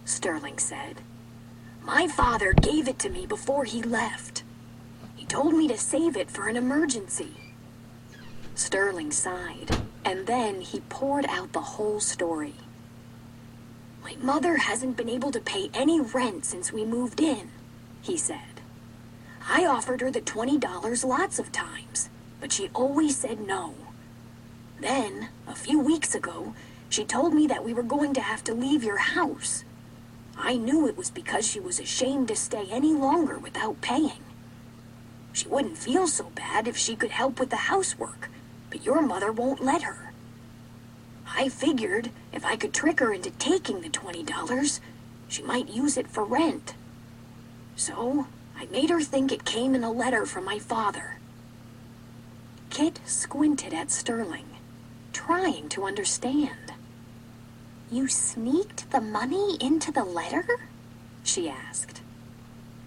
Sterling said. "My father gave it to me before he left. He told me to save it for an emergency." Sterling sighed, and then he poured out the whole story. "My mother hasn't been able to pay any rent since we moved in," he said. "I offered her the $20 lots of times, but she always said no. Then, a few weeks ago, she told me that we were going to have to leave your house. I knew it was because she was ashamed to stay any longer without paying. She wouldn't feel so bad if she could help with the housework, but your mother won't let her. I figured if I could trick her into taking the $20, she might use it for rent. So, I made her think it came in a letter from my father." Kit squinted at Sterling, trying to understand. "You sneaked the money into the letter?" she asked.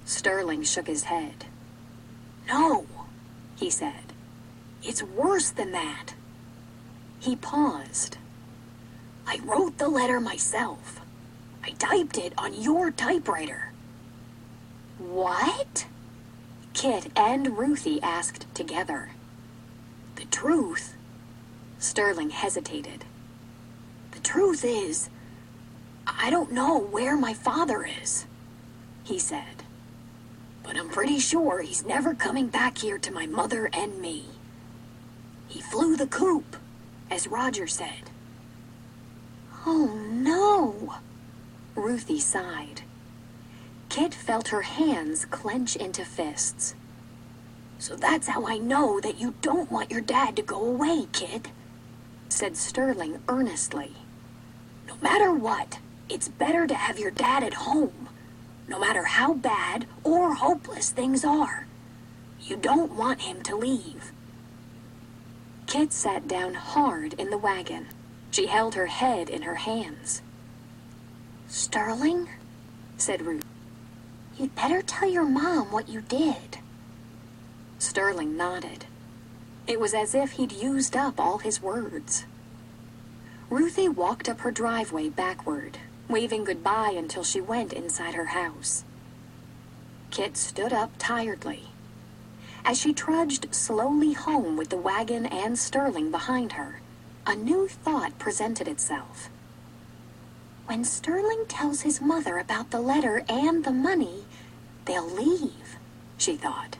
Sterling shook his head. "No," he said. "It's worse than that." He paused. "I wrote the letter myself. I typed it on your typewriter." "What?" Kit and Ruthie asked together. "The truth," Sterling hesitated. "The truth is, I don't know where my father is," he said. "But I'm pretty sure he's never coming back here to my mother and me. He flew the coop, as Roger said." "Oh, no," Ruthie sighed. Kit felt her hands clench into fists. "So that's how I know that you don't want your dad to go away, Kit," said Sterling earnestly. "No matter what, it's better to have your dad at home, no matter how bad or hopeless things are. You don't want him to leave." Kit sat down hard in the wagon. She held her head in her hands. "Sterling," said Ruth, "you'd better tell your mom what you did." Sterling nodded. It was as if he'd used up all his words. Ruthie walked up her driveway backward, waving goodbye until she went inside her house. Kit stood up tiredly. As she trudged slowly home with the wagon and Sterling behind her, a new thought presented itself. When Sterling tells his mother about the letter and the money, they'll leave, she thought.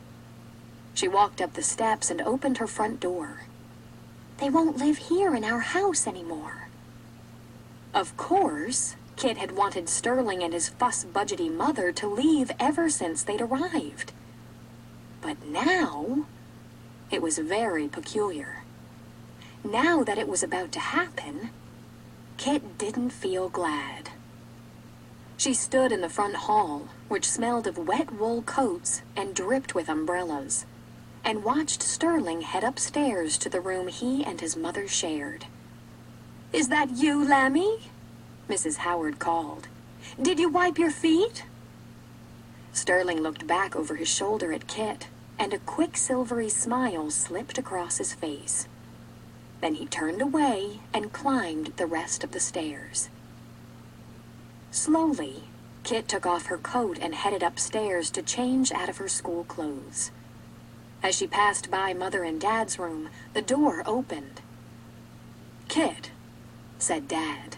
She walked up the steps and opened her front door. They won't live here in our house anymore. Of course, Kit had wanted Sterling and his fuss-budgety mother to leave ever since they'd arrived. But now, it was very peculiar. Now that it was about to happen, Kit didn't feel glad. She stood in the front hall, which smelled of wet wool coats and dripped with umbrellas, and watched Sterling head upstairs to the room he and his mother shared. "Is that you, Lammy?" Mrs. Howard called. "Did you wipe your feet?" Sterling looked back over his shoulder at Kit, and a quick silvery smile slipped across his face. Then he turned away and climbed the rest of the stairs. Slowly, Kit took off her coat and headed upstairs to change out of her school clothes. As she passed by Mother and Dad's room, the door opened. "Kit," said Dad,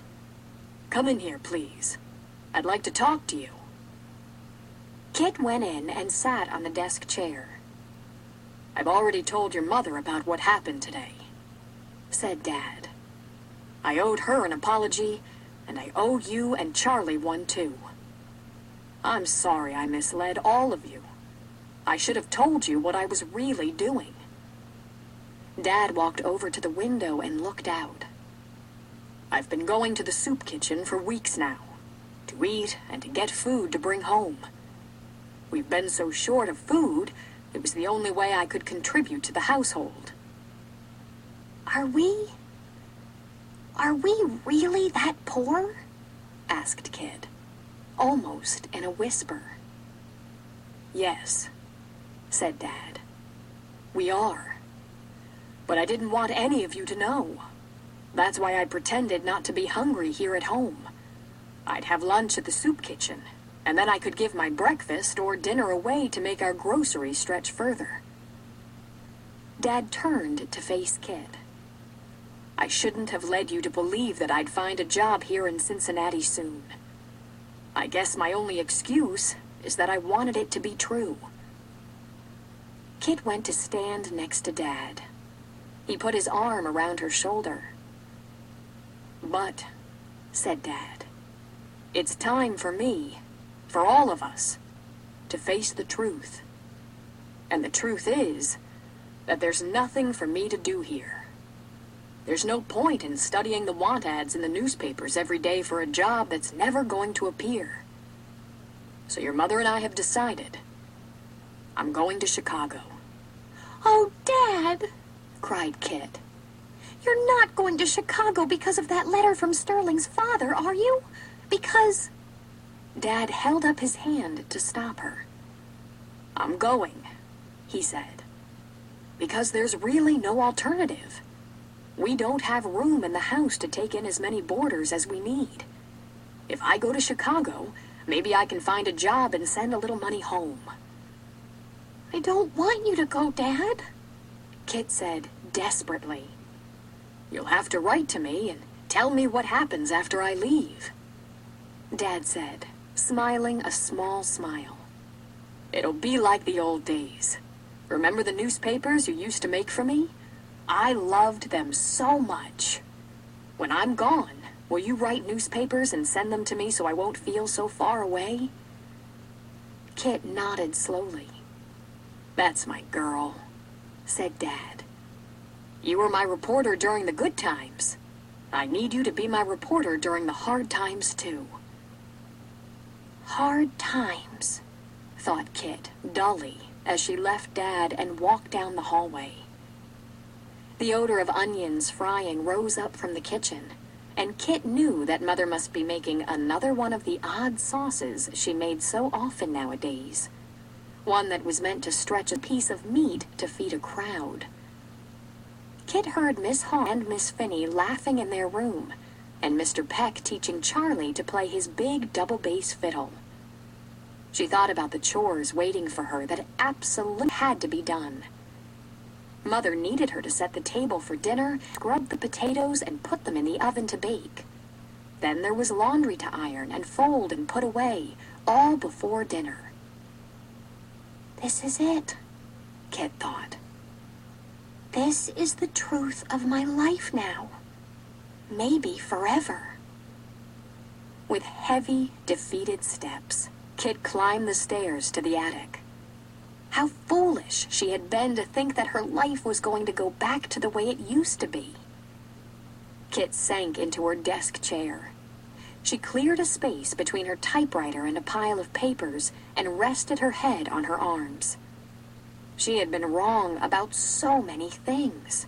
"come in here, please. I'd like to talk to you." Kit went in and sat on the desk chair. "I've already told your mother about what happened today," said Dad. "I owed her an apology, and I owe you and Charlie one too. I'm sorry I misled all of you. I should have told you what I was really doing." Dad walked over to the window and looked out. "I've been going to the soup kitchen for weeks now, to eat and to get food to bring home. We've been so short of food, it was the only way I could contribute to the household." Are we really that poor?" asked Kit, almost in a whisper. "Yes," said Dad. "We are. But I didn't want any of you to know. That's why I pretended not to be hungry here at home. I'd have lunch at the soup kitchen, and then I could give my breakfast or dinner away to make our groceries stretch further. Dad turned to face Kit. I shouldn't have led you to believe that I'd find a job here in Cincinnati soon. I guess my only excuse is that I wanted it to be true. Kit went to stand next to Dad. He put his arm around her shoulder. "But," said Dad, "it's time for me, for all of us, to face the truth. And the truth is that there's nothing for me to do here. There's no point in studying the want ads in the newspapers every day for a job that's never going to appear. So your mother and I have decided. I'm going to Chicago." "Oh, Dad!" cried Kit. "You're not going to Chicago because of that letter from Sterling's father, are you? Because..." Dad held up his hand to stop her. "I'm going," he said, "because there's really no alternative. We don't have room in the house to take in as many boarders as we need. If I go to Chicago, maybe I can find a job and send a little money home." "I don't want you to go, Dad," Kit said desperately. "You'll have to write to me and tell me what happens after I leave," Dad said, smiling a small smile. "It'll be like the old days. Remember the newspapers you used to make for me? I loved them so much. When I'm gone, will you write newspapers and send them to me so I won't feel so far away?" Kit nodded slowly. "That's my girl," said Dad. "You were my reporter during the good times. I need you to be my reporter during the hard times, too." Hard times, thought Kit dully as she left Dad and walked down the hallway. The odor of onions frying rose up from the kitchen, and Kit knew that Mother must be making another one of the odd sauces she made so often nowadays. One that was meant to stretch a piece of meat to feed a crowd. Kit heard Miss Hall and Miss Finney laughing in their room, and Mr. Peck teaching Charlie to play his big double-bass fiddle. She thought about the chores waiting for her that absolutely had to be done. Mother needed her to set the table for dinner, scrub the potatoes, and put them in the oven to bake. Then there was laundry to iron and fold and put away, all before dinner. "This is it," Kit thought. "This is the truth of my life now. Maybe forever." With heavy, defeated steps, Kit climbed the stairs to the attic. How foolish she had been to think that her life was going to go back to the way it used to be. Kit sank into her desk chair. She cleared a space between her typewriter and a pile of papers and rested her head on her arms. She had been wrong about so many things.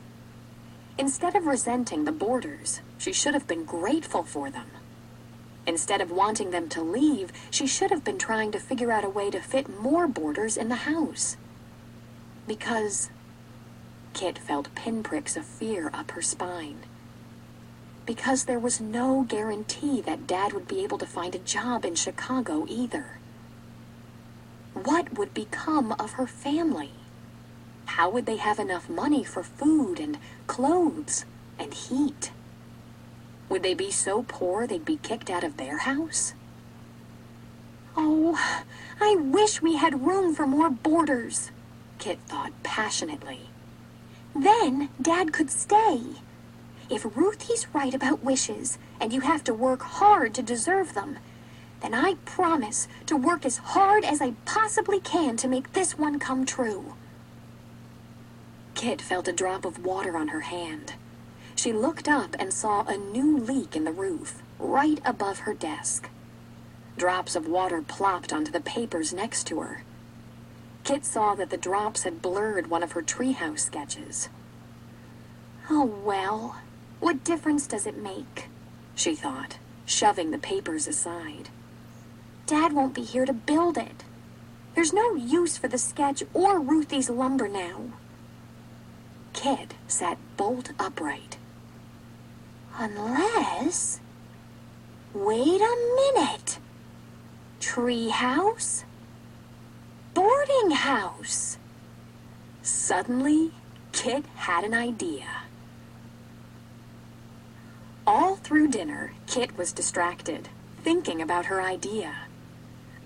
Instead of resenting the boarders, she should have been grateful for them. Instead of wanting them to leave, she should have been trying to figure out a way to fit more boarders in the house. Because Kit felt pinpricks of fear up her spine. Because there was no guarantee that Dad would be able to find a job in Chicago either. What would become of her family? How would they have enough money for food and clothes and heat? Would they be so poor they'd be kicked out of their house? "Oh, I wish we had room for more boarders," Kit thought passionately. "Then Dad could stay. If Ruthie's right about wishes, and you have to work hard to deserve them, then I promise to work as hard as I possibly can to make this one come true." Kit felt a drop of water on her hand. She looked up and saw a new leak in the roof, right above her desk. Drops of water plopped onto the papers next to her. Kit saw that the drops had blurred one of her treehouse sketches. "Oh, well, what difference does it make?" she thought, shoving the papers aside. "Dad won't be here to build it. There's no use for the sketch or Ruthie's lumber now." Kit sat bolt upright. "Unless..." Wait a minute. Tree house? Boarding house. Suddenly, Kit had an idea. All through dinner, Kit was distracted, thinking about her idea.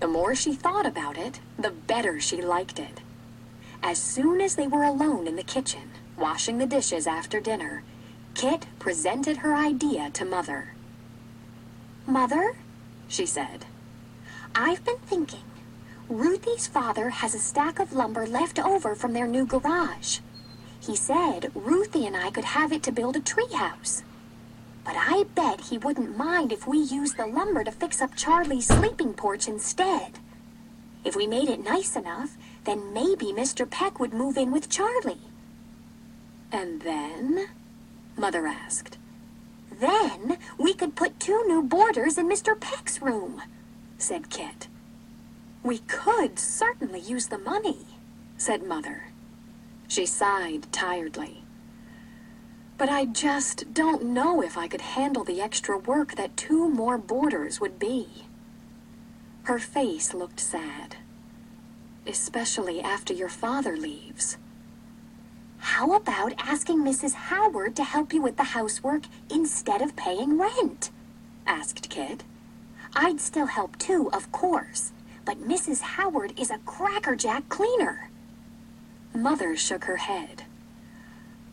The more she thought about it, the better she liked it. As soon as they were alone in the kitchen, washing the dishes after dinner, Kit presented her idea to Mother. Mother, She said, I've been thinking. Ruthie's father has a stack of lumber left over from their new garage. He said Ruthie and I could have it to build a treehouse. But I bet he wouldn't mind if we used the lumber to fix up Charlie's sleeping porch instead. If we made it nice enough, then maybe Mr. Peck would move in with Charlie. And then? Mother asked. Then we could put 2 new boarders in Mr. Peck's room, said Kit. We could certainly use the money, said Mother. She sighed tiredly. But I just don't know if I could handle the extra work that 2 more boarders would be. Her face looked sad, especially after your father leaves. How about asking Mrs. Howard to help you with the housework instead of paying rent? Asked Kit. I'd still help too, of course, but Mrs. Howard is a crackerjack cleaner. Mother shook her head.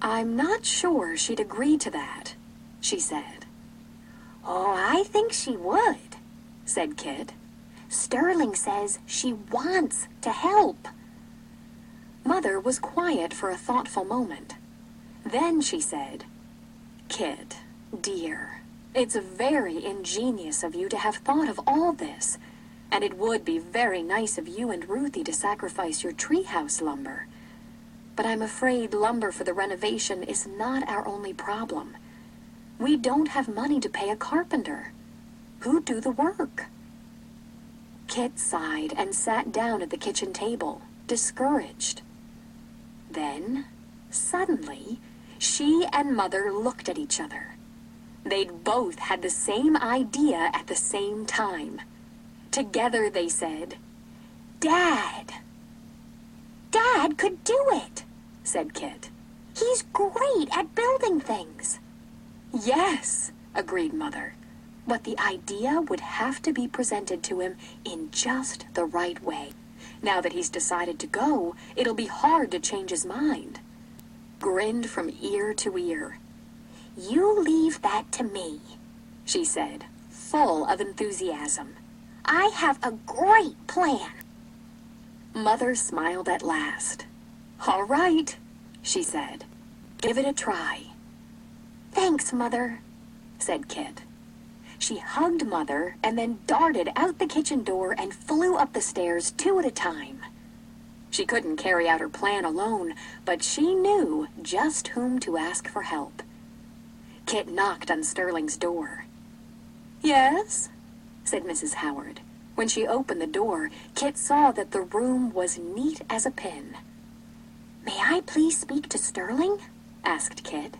I'm not sure she'd agree to that, she said. Oh, I think she would, said Kit. Sterling says she wants to help. Mother was quiet for a thoughtful moment. Then she said, Kit, dear, it's very ingenious of you to have thought of all this, and it would be very nice of you and Ruthie to sacrifice your treehouse lumber. But I'm afraid lumber for the renovation is not our only problem. We don't have money to pay a carpenter. Who'd do the work? Kit sighed and sat down at the kitchen table, discouraged. Then, suddenly, she and Mother looked at each other. They'd both had the same idea at the same time. Together they said, Dad! Dad could do it, said Kit. He's great at building things. Yes, agreed Mother. But the idea would have to be presented to him in just the right way. Now that he's decided to go, it'll be hard to change his mind. Grinned from ear to ear. You leave that to me, she said, full of enthusiasm. I have a great plan. Mother smiled at last. All right, she said. Give it a try. Thanks, Mother, said Kit. She hugged Mother and then darted out the kitchen door and flew up the stairs 2 at a time. She couldn't carry out her plan alone, but she knew just whom to ask for help. Kit knocked on Sterling's door. Yes, said Mrs. Howard. When she opened the door, Kit saw that the room was neat as a pin. May I please speak to Sterling? Asked Kit.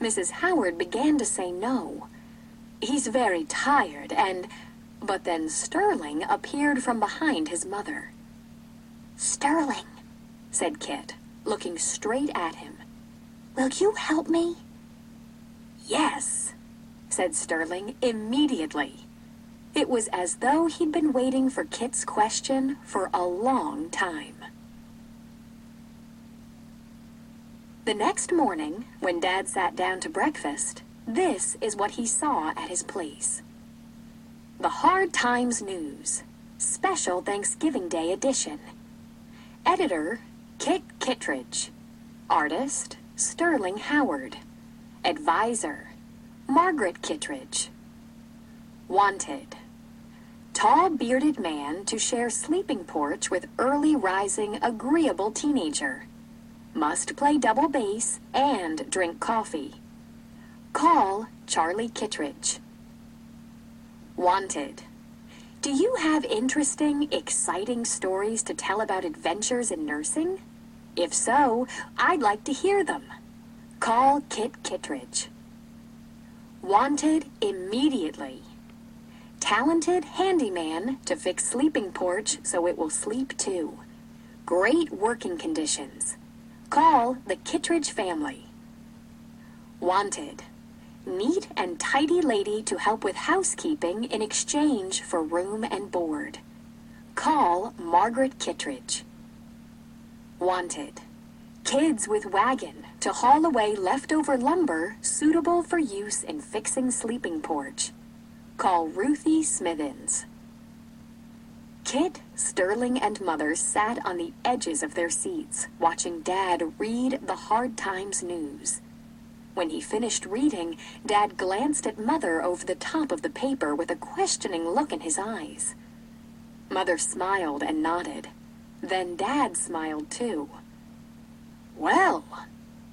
Mrs. Howard began to say no. He's very tired and... But then Sterling appeared from behind his mother. Sterling, said Kit, looking straight at him. Will you help me? Yes, said Sterling immediately. It was as though he'd been waiting for Kit's question for a long time. The next morning, when Dad sat down to breakfast, this is what he saw at his place. The Hard Times News, Special Thanksgiving Day Edition. Editor, Kit Kittredge. Artist, Sterling Howard. Advisor, Margaret Kittredge. Wanted. Tall bearded man to share sleeping porch with early rising agreeable teenager. Must play double bass and drink coffee. Call Charlie Kittredge. Wanted. Do you have interesting, exciting stories to tell about adventures in nursing? If so, I'd like to hear them. Call Kit Kittredge. Wanted immediately. Talented handyman to fix sleeping porch so it will sleep too. Great working conditions. Call the Kittredge family. Wanted. Neat and tidy lady to help with housekeeping in exchange for room and board. Call Margaret Kittredge. Wanted. Kids with wagon to haul away leftover lumber suitable for use in fixing sleeping porch. Call Ruthie Smithens. Kit, Sterling, and Mother sat on the edges of their seats, watching Dad read the Hard Times news. When he finished reading, Dad glanced at Mother over the top of the paper with a questioning look in his eyes. Mother smiled and nodded. Then Dad smiled too. "Well,"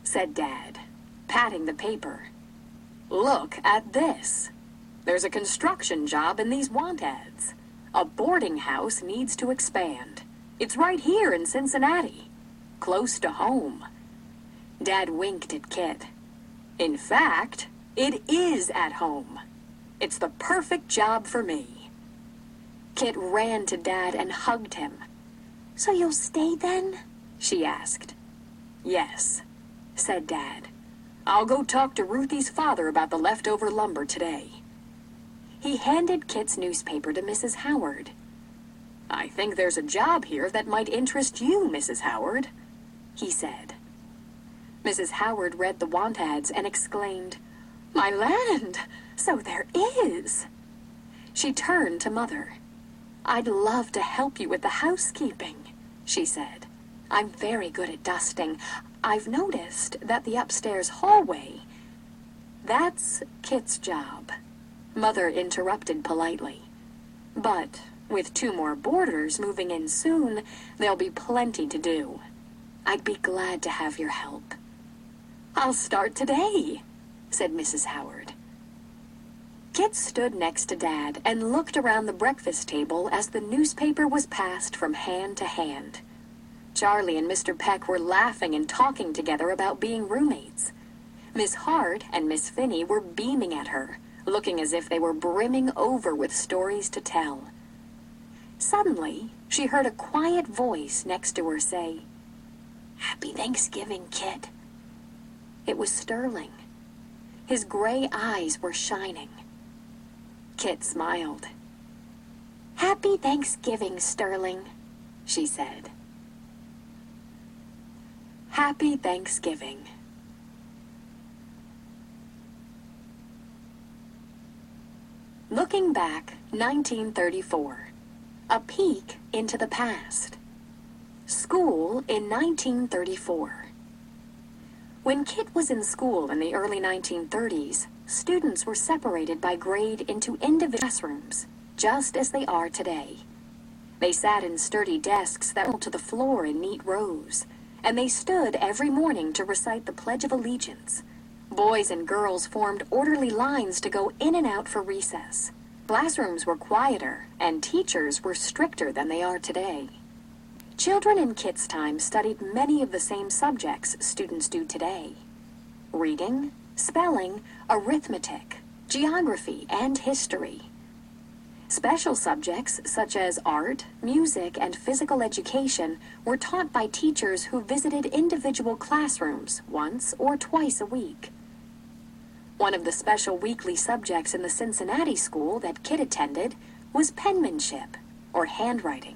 said Dad, patting the paper, "look at this. There's a construction job in these want ads. A boarding house needs to expand. It's right here in Cincinnati, close to home." Dad winked at Kit. "In fact, it is at home. It's the perfect job for me." Kit ran to Dad and hugged him. "So you'll stay then?" she asked. "Yes," said Dad. "I'll go talk to Ruthie's father about the leftover lumber today." He handed Kit's newspaper to Mrs. Howard. "I think there's a job here that might interest you, Mrs. Howard," he said. Mrs. Howard read the want ads and exclaimed, "My land! So there is!" She turned to Mother. "I'd love to help you with the housekeeping," she said. "I'm very good at dusting. I've noticed that the upstairs hallway—" "That's Kit's job," Mother interrupted politely. "But with 2 more boarders moving in soon, there'll be plenty to do. I'd be glad to have your help." "I'll start today," said Mrs. Howard. Kit stood next to Dad and looked around the breakfast table as the newspaper was passed from hand to hand. Charlie and Mr. Peck were laughing and talking together about being roommates. Miss Hart and Miss Finney were beaming at her, looking as if they were brimming over with stories to tell. Suddenly, she heard a quiet voice next to her say, "Happy Thanksgiving, Kit." It was Sterling. His gray eyes were shining. Kit smiled. "Happy Thanksgiving, Sterling," she said. Happy Thanksgiving. Looking back, 1934. A peek into the past. School in 1934. When Kit was in school in the early 1930s, students were separated by grade into individual classrooms, just as they are today. They sat in sturdy desks that went to the floor in neat rows, and they stood every morning to recite the Pledge of Allegiance. Boys and girls formed orderly lines to go in and out for recess. Classrooms were quieter, and teachers were stricter than they are today. Children in Kit's time studied many of the same subjects students do today: reading, spelling, arithmetic, geography, and history. Special subjects such as art, music, and physical education were taught by teachers who visited individual classrooms once or twice a week. One of the special weekly subjects in the Cincinnati school that Kit attended was penmanship, or handwriting.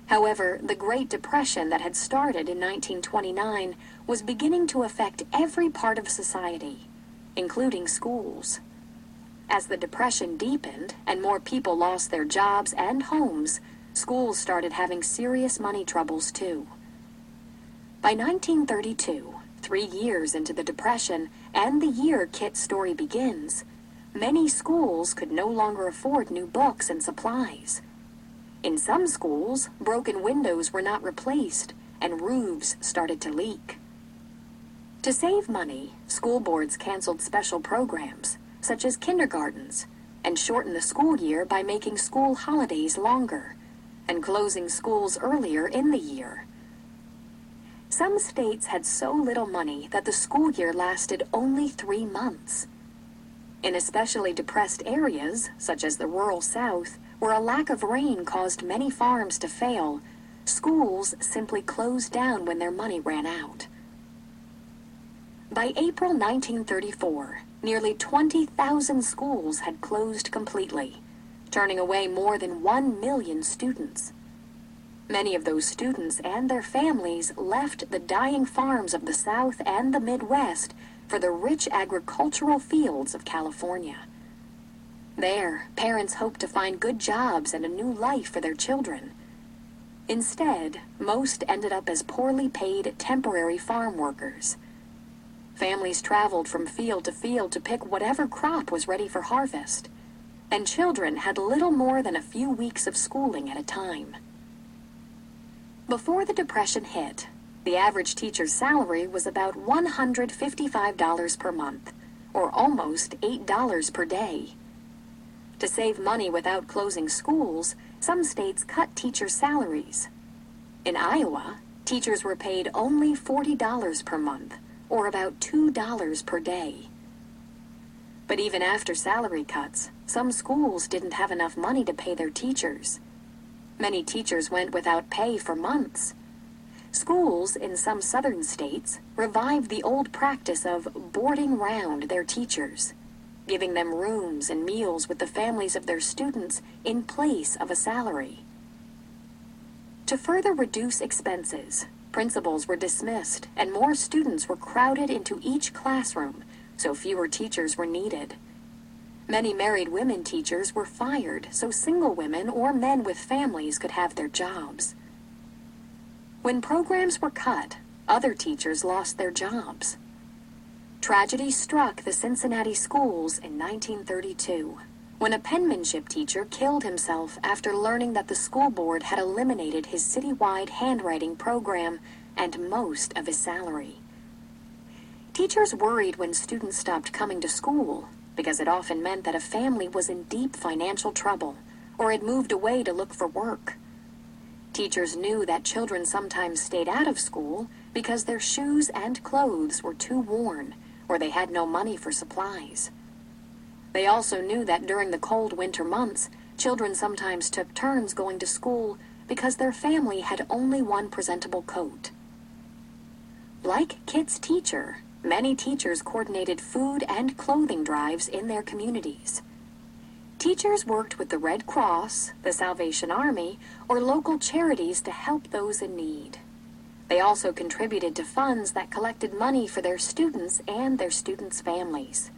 However, the Great Depression that had started in 1929 was beginning to affect every part of society, including schools. As the Depression deepened and more people lost their jobs and homes, schools started having serious money troubles too. By 1932, 3 years into the Depression and the year Kit's story begins, many schools could no longer afford new books and supplies. In some schools, broken windows were not replaced and roofs started to leak. To save money, school boards canceled special programs, such as kindergartens, and shortened the school year by making school holidays longer and closing schools earlier in the year. Some states had so little money that the school year lasted only 3 months. In especially depressed areas, such as the rural South, where a lack of rain caused many farms to fail, schools simply closed down when their money ran out. By April 1934, nearly 20,000 schools had closed completely, turning away more than 1 million students. Many of those students and their families left the dying farms of the South and the Midwest for the rich agricultural fields of California. There, parents hoped to find good jobs and a new life for their children. Instead, most ended up as poorly paid temporary farm workers. Families traveled from field to pick whatever crop was ready for harvest, and children had little more than a few weeks of schooling at a time. Before the Depression hit, the average teacher's salary was about $155 per month, or almost $8 per day. To save money without closing schools, some states cut teacher salaries. In Iowa, teachers were paid only $40 per month, or about $2 per day. But even after salary cuts, some schools didn't have enough money to pay their teachers. Many teachers went without pay for months. Schools in some southern states revived the old practice of boarding round their teachers, giving them rooms and meals with the families of their students in place of a salary. To further reduce expenses, principals were dismissed and more students were crowded into each classroom, so fewer teachers were needed. Many married women teachers were fired so single women or men with families could have their jobs. When programs were cut, other teachers lost their jobs. Tragedy struck the Cincinnati schools in 1932, when a penmanship teacher killed himself after learning that the school board had eliminated his citywide handwriting program and most of his salary. Teachers worried when students stopped coming to school because it often meant that a family was in deep financial trouble or had moved away to look for work. Teachers knew that children sometimes stayed out of school because their shoes and clothes were too worn or they had no money for supplies. They also knew that during the cold winter months, children sometimes took turns going to school because their family had only one presentable coat. Like Kit's teacher, many teachers coordinated food and clothing drives in their communities. Teachers worked with the Red Cross, the Salvation Army, or local charities to help those in need. They also contributed to funds that collected money for their students and their students' families.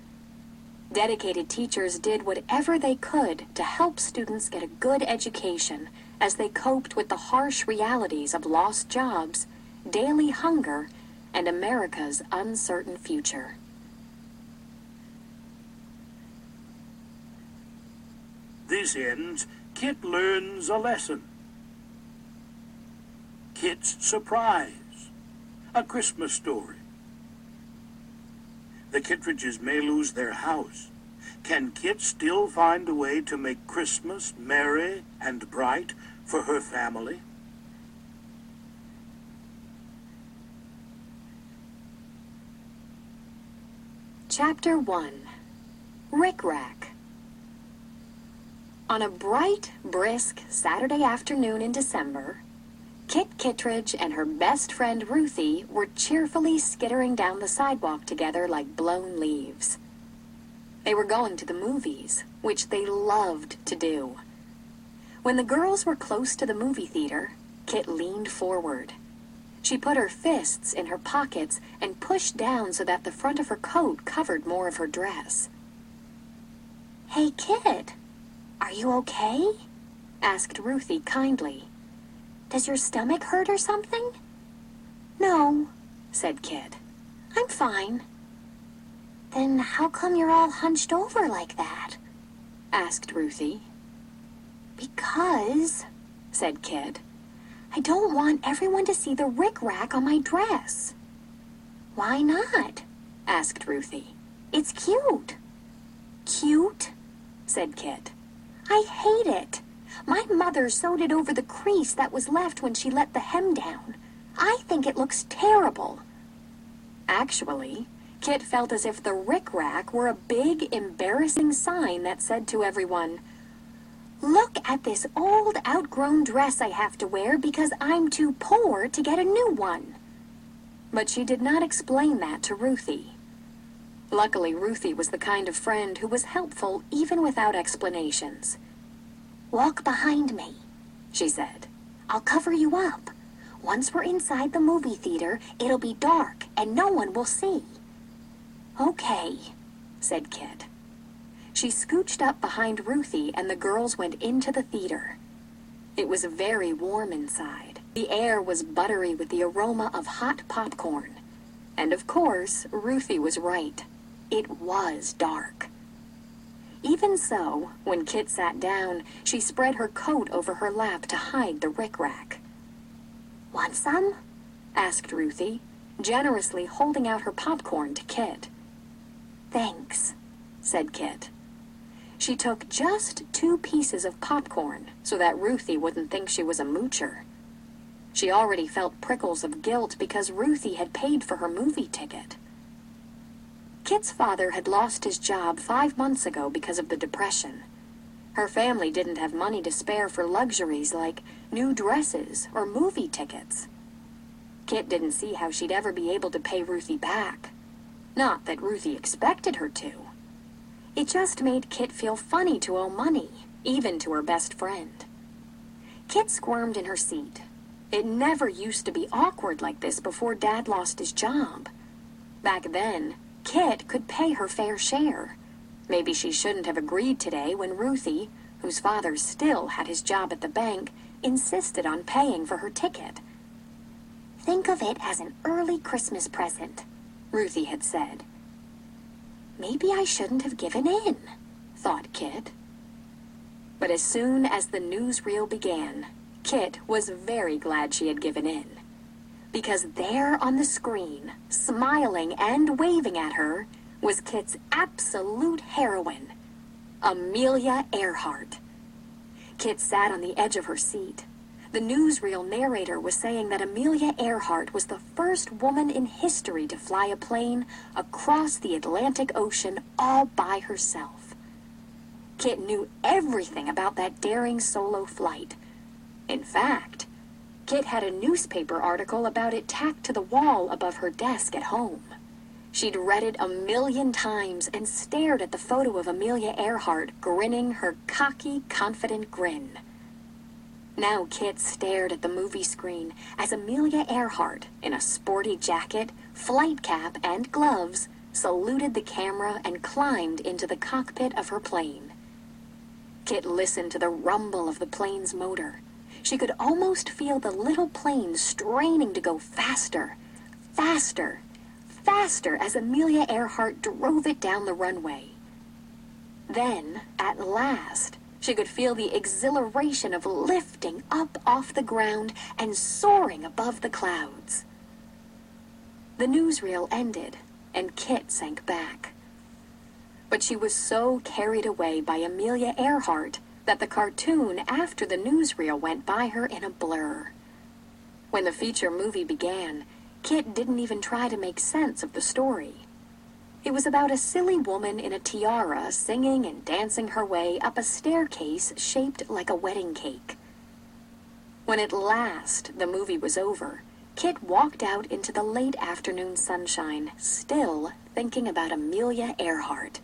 Dedicated teachers did whatever they could to help students get a good education as they coped with the harsh realities of lost jobs, daily hunger, and America's uncertain future. This ends, Kit learns a lesson. Kit's surprise, a Christmas story. The Kittredges may lose their house. Can Kit still find a way to make Christmas merry and bright for her family? Chapter 1. Rick-Rack. On a bright, brisk Saturday afternoon in December, Kit Kittredge and her best friend Ruthie were cheerfully skittering down the sidewalk together like blown leaves. They were going to the movies, which they loved to do. When the girls were close to the movie theater, Kit leaned forward. She put her fists in her pockets and pushed down so that the front of her coat covered more of her dress. Hey, Kit, are you okay? Asked Ruthie kindly. Does your stomach hurt or something? No, said Kit. I'm fine. Then how come you're all hunched over like that? Asked Ruthie. Because, said Kit, I don't want everyone to see the rick-rack on my dress. Why not? Asked Ruthie. It's cute. Cute? Said Kit. I hate it. My mother sewed it over the crease that was left when she let the hem down. I think it looks terrible. Actually, Kit felt as if the rickrack were a big, embarrassing sign that said to everyone, "Look at this old, outgrown dress I have to wear because I'm too poor to get a new one." But she did not explain that to Ruthie. Luckily, Ruthie was the kind of friend who was helpful even without explanations. "Walk behind me," she said. "I'll cover you up. Once we're inside the movie theater, it'll be dark and no one will see." "Okay," said Kit. She scooched up behind Ruthie and the girls went into the theater. It was very warm inside. The air was buttery with the aroma of hot popcorn. And of course, Ruthie was right. It was dark. Even so, when Kit sat down, she spread her coat over her lap to hide the rickrack. "Want some?" asked Ruthie, generously holding out her popcorn to Kit. "Thanks," said Kit. She took just 2 pieces of popcorn so that Ruthie wouldn't think she was a moocher. She already felt prickles of guilt because Ruthie had paid for her movie ticket. Kit's father had lost his job 5 months ago because of the Depression. Her family didn't have money to spare for luxuries like new dresses or movie tickets. Kit didn't see how she'd ever be able to pay Ruthie back. Not that Ruthie expected her to. It just made Kit feel funny to owe money, even to her best friend. Kit squirmed in her seat. It never used to be awkward like this before Dad lost his job. Back then, Kit could pay her fair share. Maybe she shouldn't have agreed today when Ruthie, whose father still had his job at the bank, insisted on paying for her ticket. "Think of it as an early Christmas present," Ruthie had said. Maybe I shouldn't have given in, thought Kit. But as soon as the newsreel began, Kit was very glad she had given in. Because there on the screen, smiling and waving at her, was Kit's absolute heroine, Amelia Earhart. Kit sat on the edge of her seat. The newsreel narrator was saying that Amelia Earhart was the first woman in history to fly a plane across the Atlantic Ocean all by herself. Kit knew everything about that daring solo flight. In fact, Kit had a newspaper article about it tacked to the wall above her desk at home. She'd read it 1,000,000 times and stared at the photo of Amelia Earhart grinning her cocky, confident grin. Now Kit stared at the movie screen as Amelia Earhart, in a sporty jacket, flight cap, and gloves, saluted the camera and climbed into the cockpit of her plane. Kit listened to the rumble of the plane's motor. She could almost feel the little plane straining to go faster, faster, faster as Amelia Earhart drove it down the runway. Then, at last, she could feel the exhilaration of lifting up off the ground and soaring above the clouds. The newsreel ended, and Kit sank back. But she was so carried away by Amelia Earhart that the cartoon after the newsreel went by her in a blur. When the feature movie began, Kit didn't even try to make sense of the story. It was about a silly woman in a tiara singing and dancing her way up a staircase shaped like a wedding cake. When at last the movie was over, Kit walked out into the late afternoon sunshine, still thinking about Amelia Earhart.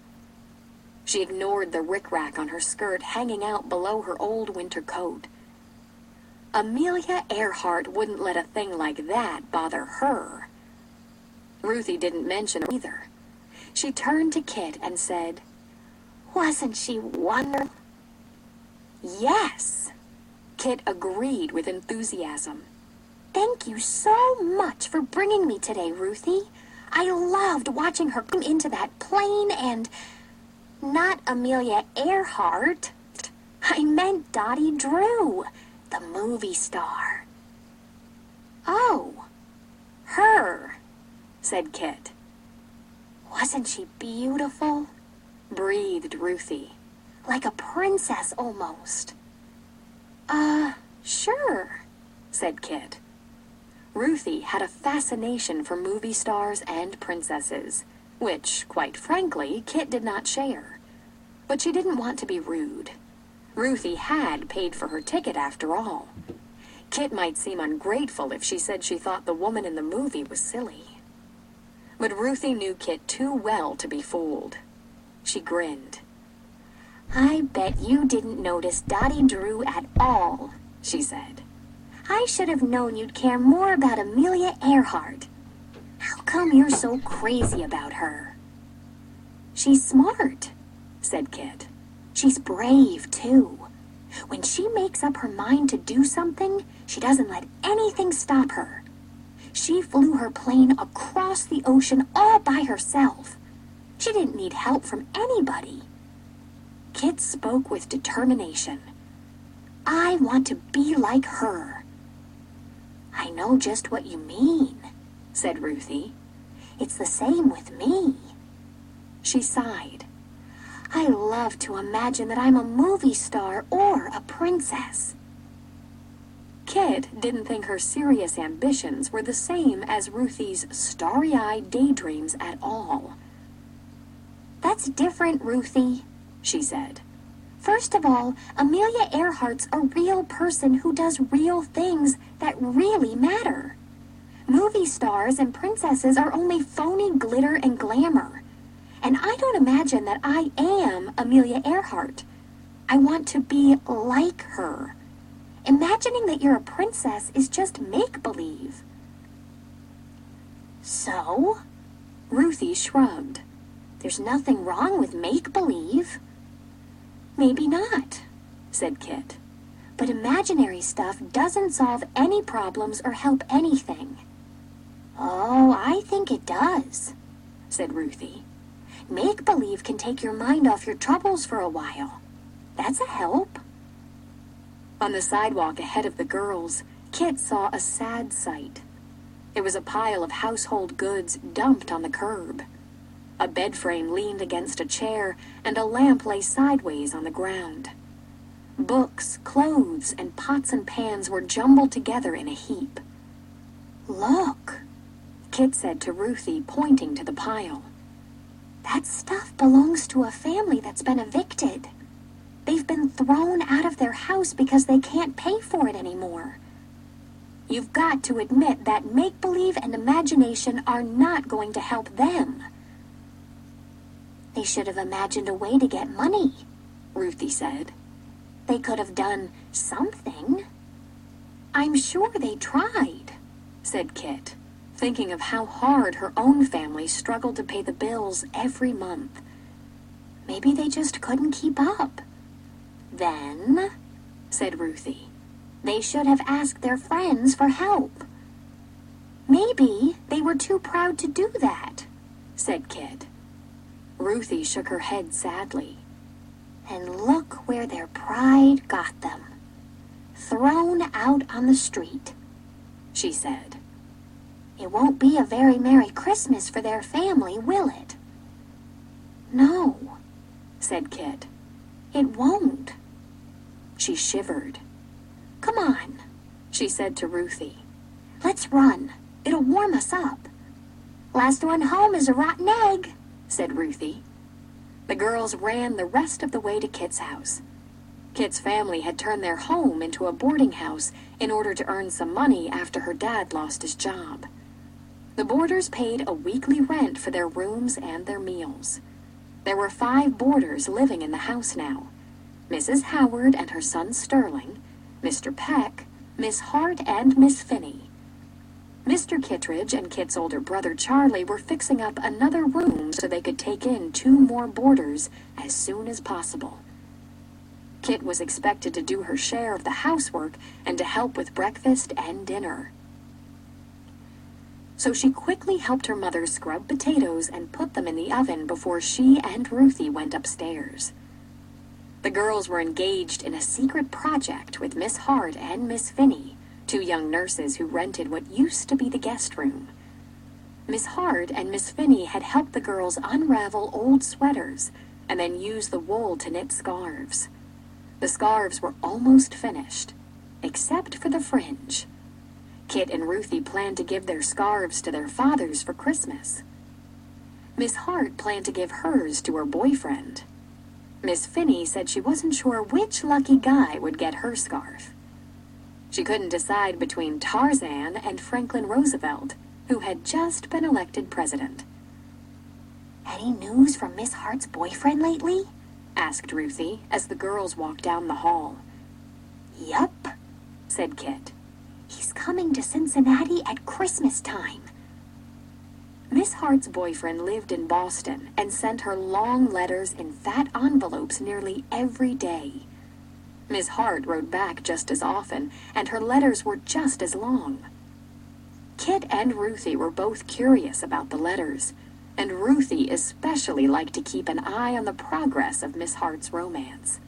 She ignored the rickrack on her skirt hanging out below her old winter coat. Amelia Earhart wouldn't let a thing like that bother her. Ruthie didn't mention it either. She turned to Kit and said, "Wasn't she wonderful?" "Yes," Kit agreed with enthusiasm. "Thank you so much for bringing me today, Ruthie. I loved watching her come into that plane and... Not Amelia Earhart. I meant Dottie Drew, the movie star." "Oh, her," said Kit. "Wasn't she beautiful?" breathed Ruthie. "Like a princess almost." Sure," said Kit. Ruthie had a fascination for movie stars and princesses. which, quite frankly, Kit did not share. But she didn't want to be rude. Ruthie had paid for her ticket after all. Kit might seem ungrateful if she said she thought the woman in the movie was silly. But Ruthie knew Kit too well to be fooled. She grinned. "I bet you didn't notice Dottie Drew at all," she said. "I should have known you'd care more about Amelia Earhart. How come you're so crazy about her?" "She's smart," said Kit. "She's brave, too. When she makes up her mind to do something, she doesn't let anything stop her. She flew her plane across the ocean all by herself. She didn't need help from anybody." Kit spoke with determination. "I want to be like her." "I know just what you mean," said Ruthie. "It's the same with me." She sighed. "I love to imagine that I'm a movie star or a princess." Kit didn't think her serious ambitions were the same as Ruthie's starry-eyed daydreams at all. "That's different, Ruthie," she said. "First of all, Amelia Earhart's a real person who does real things that really matter. Movie stars and princesses are only phony glitter and glamour. And I don't imagine that I am Amelia Earhart. I want to be like her. Imagining that you're a princess is just make-believe." "So?" Ruthie shrugged. "There's nothing wrong with make-believe." "Maybe not," said Kit. "But imaginary stuff doesn't solve any problems or help anything." "Oh, I think it does," said Ruthie. "Make-believe can take your mind off your troubles for a while. That's a help." On the sidewalk ahead of the girls, Kit saw a sad sight. It was a pile of household goods dumped on the curb. A bed frame leaned against a chair, and a lamp lay sideways on the ground. Books, clothes, and pots and pans were jumbled together in a heap. "Look," Kit said to Ruthie, pointing to the pile. "That stuff belongs to a family that's been evicted. They've been thrown out of their house because they can't pay for it anymore. You've got to admit that make-believe and imagination are not going to help them." "They should have imagined a way to get money," Ruthie said. "They could have done something." "I'm sure they tried," said Kit, thinking of how hard her own family struggled to pay the bills every month. "Maybe they just couldn't keep up." "Then," said Ruthie, "they should have asked their friends for help." "Maybe they were too proud to do that," said Kit. Ruthie shook her head sadly. "And look where their pride got them. Thrown out on the street," she said. "It won't be a very Merry Christmas for their family, will it?" "No," said Kit. "It won't." She shivered. "Come on," she said to Ruthie. "Let's run. It'll warm us up." "Last one home is a rotten egg," said Ruthie. The girls ran the rest of the way to Kit's house. Kit's family had turned their home into a boarding house in order to earn some money after her dad lost his job. The boarders paid a weekly rent for their rooms and their meals. There were 5 boarders living in the house now: Mrs. Howard and her son Sterling, Mr. Peck, Miss Hart, and Miss Finney. Mr. Kittredge and Kit's older brother Charlie were fixing up another room so they could take in 2 more boarders as soon as possible. Kit was expected to do her share of the housework and to help with breakfast and dinner. So she quickly helped her mother scrub potatoes and put them in the oven before she and Ruthie went upstairs. The girls were engaged in a secret project with Miss Hart and Miss Finney, 2 young nurses who rented what used to be the guest room. Miss Hart and Miss Finney had helped the girls unravel old sweaters and then use the wool to knit scarves. The scarves were almost finished, except for the fringe. Kit and Ruthie planned to give their scarves to their fathers for Christmas. Miss Hart planned to give hers to her boyfriend. Miss Finney said she wasn't sure which lucky guy would get her scarf. She couldn't decide between Tarzan and Franklin Roosevelt, who had just been elected president. Any news from Miss Hart's boyfriend lately? Asked Ruthie as the girls walked down the hall. Yup, said Kit. He's coming to Cincinnati at Christmas time. Miss Hart's boyfriend lived in Boston and sent her long letters in fat envelopes nearly every day. Miss Hart wrote back just as often, and her letters were just as long. Kit and Ruthie were both curious about the letters, and Ruthie especially liked to keep an eye on the progress of Miss Hart's romance.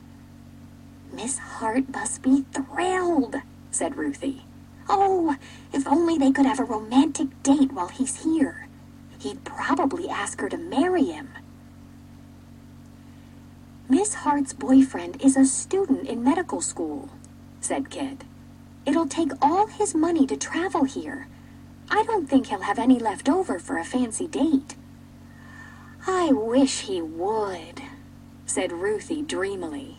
Miss Hart must be thrilled, said Ruthie. Oh, if only they could have a romantic date while he's here. He'd probably ask her to marry him. Miss Hart's boyfriend is a student in medical school, said Kit. It'll take all his money to travel here. I don't think he'll have any left over for a fancy date. I wish he would, said Ruthie dreamily.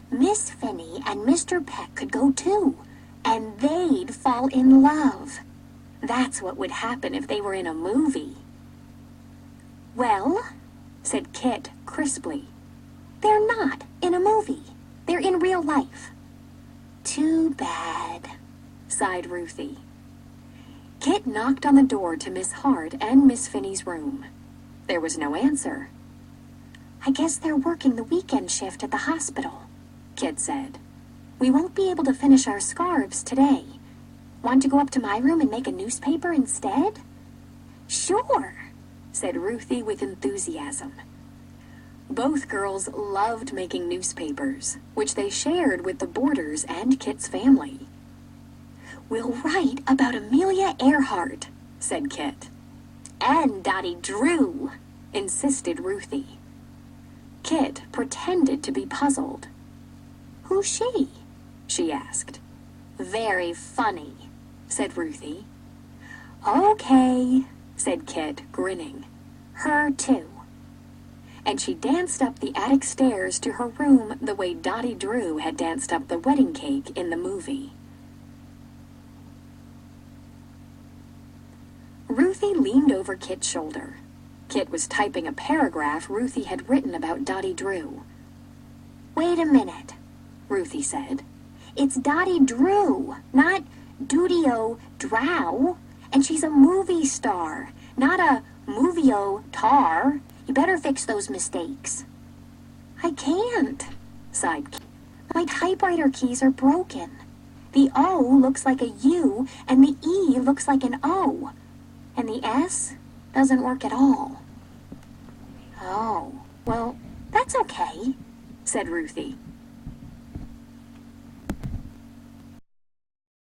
Miss Finney and Mr. Peck could go too, and they'd fall in love. That's what would happen if they were in a movie. Well, said Kit crisply, they're not in a movie. They're in real life. Too bad, sighed Ruthie. Kit knocked on the door to Miss Hart and Miss Finney's room. There was no answer. I guess they're working the weekend shift at the hospital, Kit said. We won't be able to finish our scarves today. Want to go up to my room and make a newspaper instead? Sure, said Ruthie with enthusiasm. Both girls loved making newspapers, which they shared with the boarders and Kit's family. We'll write about Amelia Earhart, said Kit. And Dottie Drew, insisted Ruthie. Kit pretended to be puzzled. Who's she? She asked. Very funny, said Ruthie. Okay, said Kit, grinning. Her too. And she danced up the attic stairs to her room the way Dottie Drew had danced up the wedding cake in the movie. Ruthie leaned over Kit's shoulder. Kit was typing a paragraph Ruthie had written about Dottie Drew. Wait a minute, Ruthie said. It's Dottie Drew, not Dudio Drow. And she's a movie star, not a movie-o tar. You better fix those mistakes. I can't, sighed Kit. My typewriter keys are broken. The O looks like a U, and the E looks like an O. And the S doesn't work at all. Oh, well, that's okay, said Ruthie.